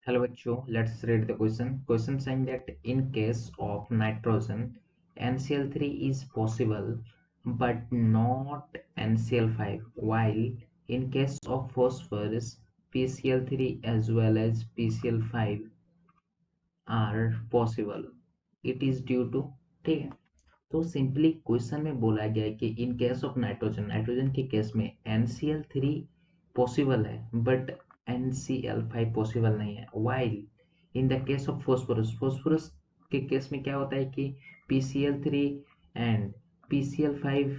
Hello बच्चों, let's read the question. Question saying that in case of nitrogen, NCl3 is possible but not NCl5, while in case of phosphorus, PCl3 as well as PCl5 are possible. It is due to, ठीक है। तो simply question में बोला गया है कि in case of nitrogen, nitrogen के case में NCl3 पॉसिबल है बट NCl5 पॉसिबल नहीं है। While in the case of phosphorus, phosphorus के केस में क्या होता है कि PCl3 एंड PCl5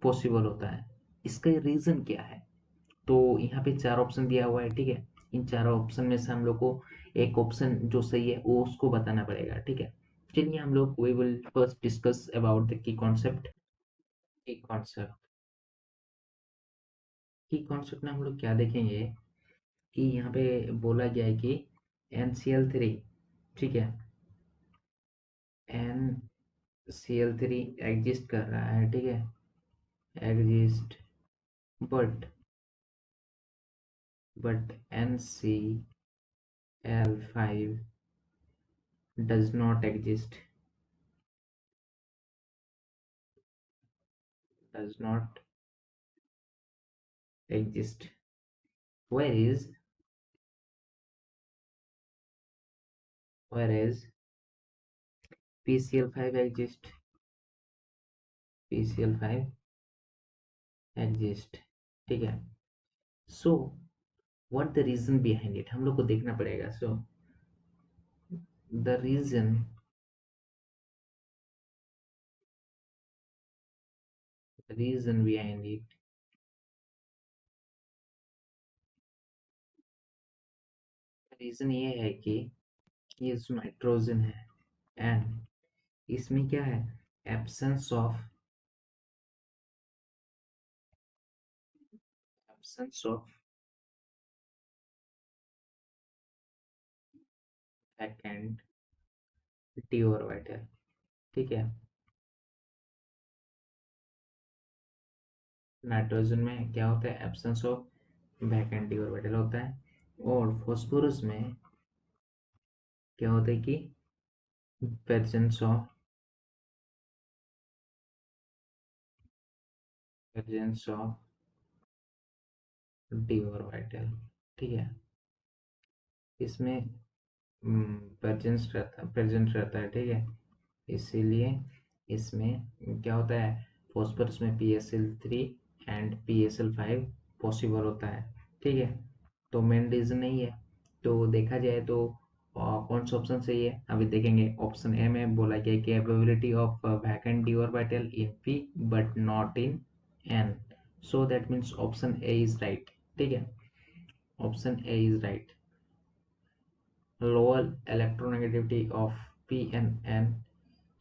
पॉसिबल होता है। इसका रीजन क्या है? तो यहाँ पे चार ऑप्शन दिया हुआ है, ठीक है। इन चारों ऑप्शन में से हम लोग को एक ऑप्शन जो सही है वो उसको बताना पड़ेगा, ठीक है। चलिए हम लोग we will first discuss about the key concept. Key concept key concept में हम लोग क्या देखेंगे कि यहाँ पे बोला गया है कि NCl3, ठीक है, NCl3 एग्जिस्ट कर रहा है, ठीक है, exist, but NCl5 does not exist, does not exist, whereas whereas PCl5 exist, PCl5 exist, ठीक है। So what the reason behind it हम लोग को देखना पड़ेगा। So the reason behind it, reason ये है कि ये जो नाइट्रोजन है एंड इसमें क्या है, absence of, absence of vacant d orbital, ठीक है। नाइट्रोजन में क्या होता है, absence of vacant d orbital होता है। और फॉस्फोरस में क्या होता है कि presence of, presence of D orbital, ठीक है। इसमें प्रेजेंट रहता है, ठीक है। इसीलिए इसमें क्या होता है, फॉस्फोरस में PSL3 एंड PSL5 पॉसिबल होता है, ठीक है। तो मेन रीजन नहीं है। तो देखा जाए तो कौन सा ऑप्शन सही है अभी देखेंगे। ऑप्शन ए में बोला गया कि availability of vacant d orbital in P but not in N, so that means option A is right, ठीक है। Option A is right. Lower electronegativity of P and N,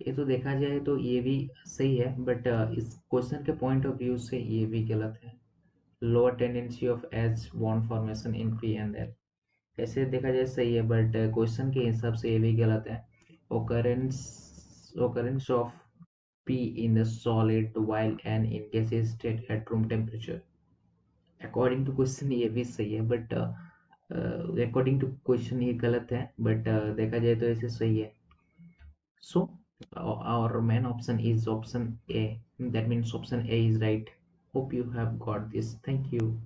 ये तो देखा जाए तो ये भी सही है बट इस क्वेश्चन के पॉइंट ऑफ व्यू से ये भी गलत है। Lower tendency of H bond formation in P and L, ऐसे देखा जाए सही है बट क्वेश्चन के हिसाब से ये भी गलत है। occurrence of P in the solid while N in gaseous state at room temperature, according to question ये भी सही है बट अकॉर्डिंग टू क्वेश्चन ये गलत है बट देखा जाए तो ऐसे सही है। सो our main option is option A, that means option A is right. Hope you have got this. Thank you.